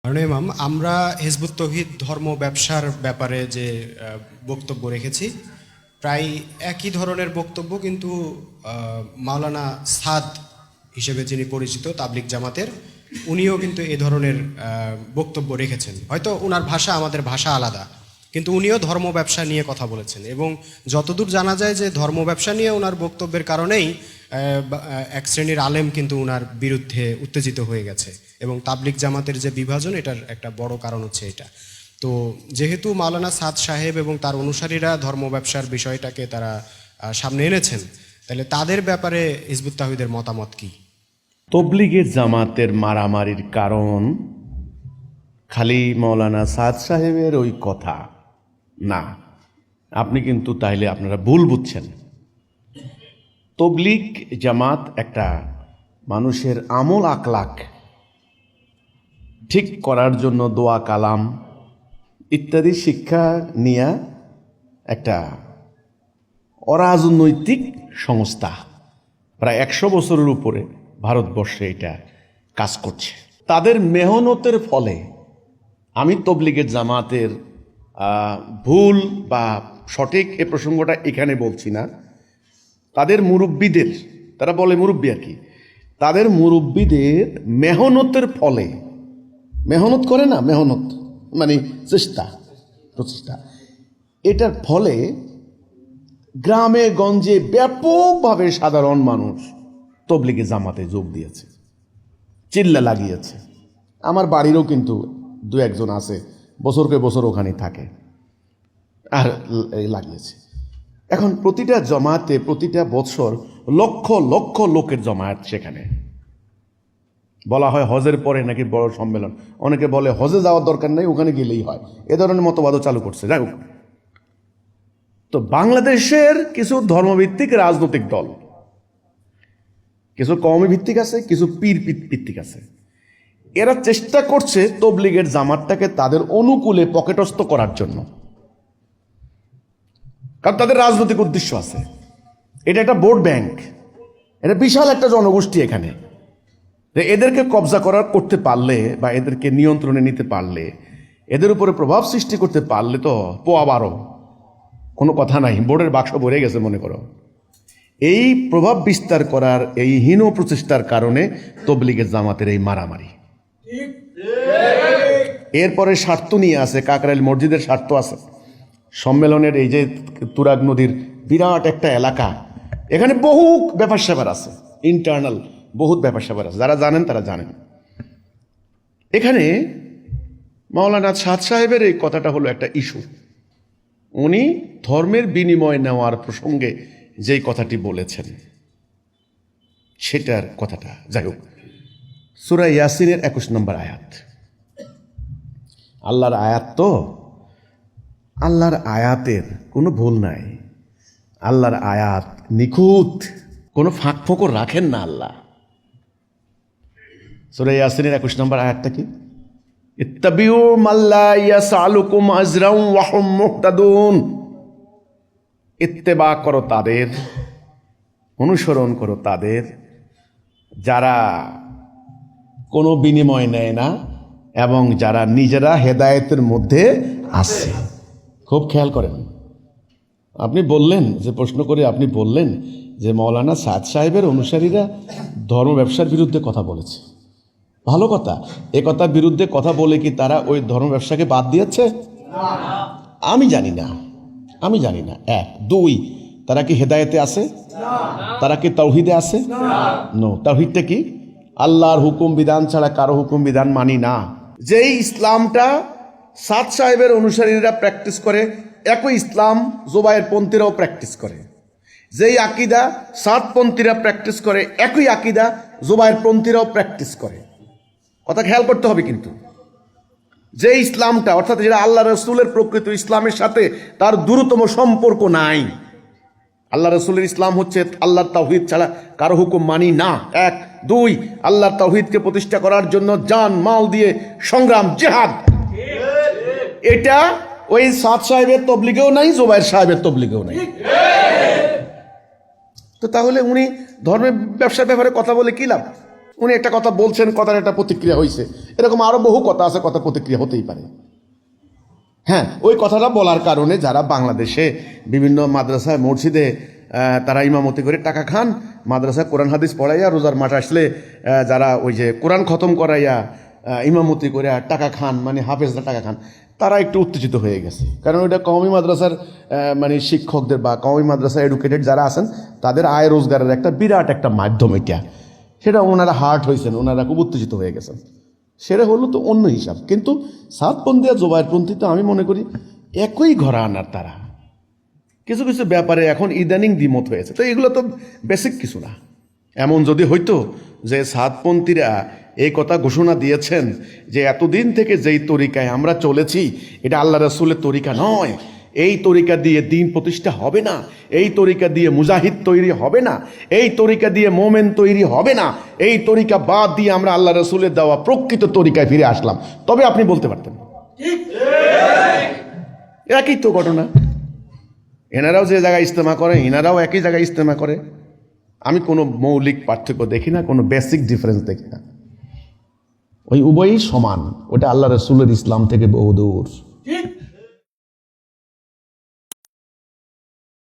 কারণ ইমাম, আমরা হিজবুত তৌহিদ ধর্ম ব্যবসার ব্যাপারে যে বক্তব্য রেখেছি, প্রায় একই ধরনের বক্তব্য কিন্তু মাওলানা সাদ হিসেবে যিনি পরিচিত তাবলিগ জামাতের, উনিও কিন্তু এ ধরনের বক্তব্য রেখেছেন। হয়তো ওনার ভাষা আমাদের ভাষা আলাদা, কিন্তু উনিও ধর্ম ব্যবসা নিয়ে কথা বলেছেন। এবং যতদূর জানা যায় যে ধর্ম ব্যবসা নিয়ে ওনার বক্তব্যের কারণেই এক শ্রেণীর আলেম কিন্তু ওনার বিরুদ্ধে উত্তেজিত হয়ে গেছে। এবং তাবলিগ জামাতের যে বিভাজন, এটার একটা বড় কারণ হচ্ছে এটা। তো যেহেতু মাওলানা সাদ সাহেব এবং তার অনুসারীরা ধর্ম ব্যবসার বিষয়টাকে তারা সামনে এনেছেন, তাহলে তাদের ব্যাপারে হিজবুত তাওহীদের মতামত কি? তবলিগের জামাতের মারামারির কারণ খালি মৌলানা সাদ সাহেবের ওই কথা না, আপনি কিন্তু তাইলে আপনারা ভুল বুঝছেন। তবলিগ জামাত একটা মানুষের আমল আকলাক ঠিক করার জন্য দোয়া কালাম ইত্যাদি শিক্ষা নিয়ে একটা অরাজনৈতিক সংস্থা। প্রায় 100 বছরের উপরে ভারতবর্ষে এটা কাজ করছে। তাদের মেহনতের ফলে আমি তবলিগের জামাতের ভুল বা সঠিক এ প্রসঙ্গটা এখানে বলছি না। তাদের মুরব্বীদের, তারা বলে মুরব্বী আর কি, তাদের মুরব্বীদের মেহনতের ফলে, মেহনত করে না, মেহনত মানে প্রচেষ্টা, এটার ফলে গ্রামে গঞ্জে ব্যাপকভাবে সাধারণ মানুষ তবলিগে জামাতে যোগ দিয়েছে, চিল্লা লাগিয়েছে। আমার বাড়িরও কিন্তু 2-1 আছে, বছরকে বছর ওখানে থাকে আর লাগিয়েছে। এখন প্রতিটা জমাতে প্রতিটা বছর লক্ষ লক্ষ লোকের জমায়েত সেখানে। বলা হয় হজের পরে নাকি বড় সম্মেলন, অনেকে বলে হজে যাওয়ার দরকার নেই, ওখানে গেলেই হয়। এ ধরনের মতবাদও চালু করছে। যাই হোক, তো বাংলাদেশের কিছু ধর্মভিত্তিক রাজনৈতিক দল, কিছু কওমি ভিত্তিক আছে, কিছু পীর ভিত্তিক আছে, এরা চেষ্টা করছে তবলিগের জামাতটাকে তাদের অনুকূলে পকেটস্থ করার জন্য। কারণ তাদের রাজনৈতিক উদ্দেশ্য আছে। এটা একটা ভোট ব্যাংক, এটা বিশাল একটা জনগোষ্ঠী। এখানে এদেরকে কবজা করতে পারলে বা এদেরকে নিয়ন্ত্রণে নিতে পারলে, এদের উপরে প্রভাব সৃষ্টি করতে পারলে তো পোয়া 12, কোনো কথা নাই, বোর্ডের বাক্স ভরে গেছে মনে করো। এই প্রভাব বিস্তার করার এই হীন প্রচেষ্টার কারণে তবলিগের জামাতের এই মারামারি। এরপরে স্বার্থ নিয়ে আছে, কাকরাইল মসজিদের স্বার্থ আছে, সম্মেলনের এই যে তুরাগ নদীর বিরাট একটা এলাকা, এখানে বহু ব্যাপার স্যাপার আছে, ইন্টারনাল বহুত ব্যাপার স্যাপার আছে। যারা জানেন তারা জানেন। এখানে মাওলানা সাদ সাহেবের এই কথাটা হলো একটা ইস্যু। উনি ধর্মের বিনিময় নেওয়ার প্রসঙ্গে যেই কথাটি বলেছেন সেটার কথাটা, যাই হোক, সূরা ইয়াসিনের 21 নম্বর আয়াত, আল্লাহর আয়াত, তো আল্লাহর আয়াতের কোনো ভুল নাই। আল্লাহর আয়াত নিখুঁত, কোনো ফাঁক ফোকর রাখেন না আল্লাহ। সূরা ইয়াসিনের 21 নম্বর আয়াতটা কি? ইত্তাবিউ মাল্লা ইয়াসআলুকুম আজরাও ওয়া হুম মুহতাদুন। ইত্তেবা করো তাদের, অনুসরণ করো তাদের যারা কোনো বিনিময় নেয় না এবং যারা নিজেরা হেদায়েতের মধ্যে আছে। খুব খেয়াল করেন। আপনি বললেন যে, প্রশ্ন করে আপনি বললেন যে মৌলানা সাদ সাহেবের অনুসারীরা ধর্ম ব্যবসার বিরুদ্ধে কথা বলেছে। ভালো কথা। এ কথার বিরুদ্ধে কথা বলে কি তারা ওই ধর্ম ব্যবসাকে বাদ দিয়েছে? আমি জানি না। 1, 2, তারা কি হেদায়েতে আছে? তারা কি তাওহীদে আছে? নো। তাওহীদটা কি? আল্লাহর হুকুম বিধান ছাড়া কারো হুকুম বিধান মানি না। যেই ইসলামটা সাদ সাহেবের অনুসারীরা প্র্যাকটিস করে, একই ইসলাম জোবায়ের পন্থীরাও প্র্যাকটিস করে। যেই আকিদা সাদপন্থীরা প্র্যাকটিস করে, একই আকিদা জোবায়ের পন্থীরাও প্র্যাকটিস করে। কথা খেয়াল করতে হবে কিন্তু। যে ইসলামটা, অর্থাৎ যেটা আল্লাহ রসুলের প্রকৃত ইসলামের সাথে তার দূরতম সম্পর্ক নাই। আল্লাহ রসুলের ইসলাম হচ্ছে আল্লাহর তাওহীদ ছাড়া কারো হুকুম মানি না, 1, 2, আল্লাহর তাওহীদকে প্রতিষ্ঠা করার জন্য জান মাল দিয়ে সংগ্রাম, জিহাদ। এটা ওই সাদ সাহেবের তবলিগেও নাই, জোবায়ের সাহেবের তবলিগেও নাই। তো তাহলে উনি ধর্মের ব্যবসার ব্যাপারে কথা বলে কি লাভ? উনি একটা কথা বলছেন, কথার একটা প্রতিক্রিয়া হয়েছে, এরকম আরো বহু কথা আছে, কথা প্রতিক্রিয়া হতেই পারে। হ্যাঁ, ওই কথাটা বলার কারণে যারা বাংলাদেশে বিভিন্ন মাদ্রাসায় মসজিদে তারা ইমামতি করে টাকা খান, মাদ্রাসায় কোরআন হাদিস পড়াইয়া রোজার মাস আসলে যারা ওই যে কোরআন খতম করাইয়া ইমামতি করে টাকা খান, মানে হাফেজরা টাকা খান, তারা একটু উত্তেজিত হয়ে গেছে। কারণ ওইটা কওমি মাদ্রাসার মানে শিক্ষকদের বা কওমি মাদ্রাসা এডুকেটেড যারা আছেন তাদের আয় রোজগারের একটা বিরাট একটা মাধ্যম এটা, সেটা ওনারা হার্ট হয়েছেন, ওনারা খুব উত্তেজিত হয়ে গেছেন। সেটা হলো তো অন্য হিসাব। কিন্তু সাতপন্থী আর জোবায়েরপন্থী তো আমি মনে করি একই ঘরানার তারা। কিছু কিছু ব্যাপারে এখন ইদানিং দ্বিমত হয়েছে, তো এগুলো তো বেসিক কিছু না। এমন যদি হইতো যে সাতপন্থীরা এই কথা ঘোষণা দিয়েছেন যে এতদিন থেকে যেই তরিকায় আমরা চলেছি এটা আল্লাহ রাসূলের তরিকা নয়, এই তরিকা দিয়ে দিন প্রতিষ্ঠা হবে না, এই তরিকা দিয়ে মুজাহিদ তৈরি হবে না, এই তরিকা দিয়ে মোমেন তৈরি হবে না, এই তরিকা বাদ দিয়ে আমরা আল্লাহ রাসূলের দেওয়া প্রকৃত তরিকায় ফিরে আসলাম, তবে আপনি বলতে পারতেন। একই তো ঘটনা। এনারাও যে জায়গায় ইজতেমা করে এনারাও একই জায়গায় ইজতেমা করে। আমি কোনো মৌলিক পার্থক্য দেখি না, কোনো বেসিক ডিফারেন্স দেখি না। ওই উভয়ই সমান, ওটা আল্লাহ রাসূলের ইসলাম থেকে বহুদূর।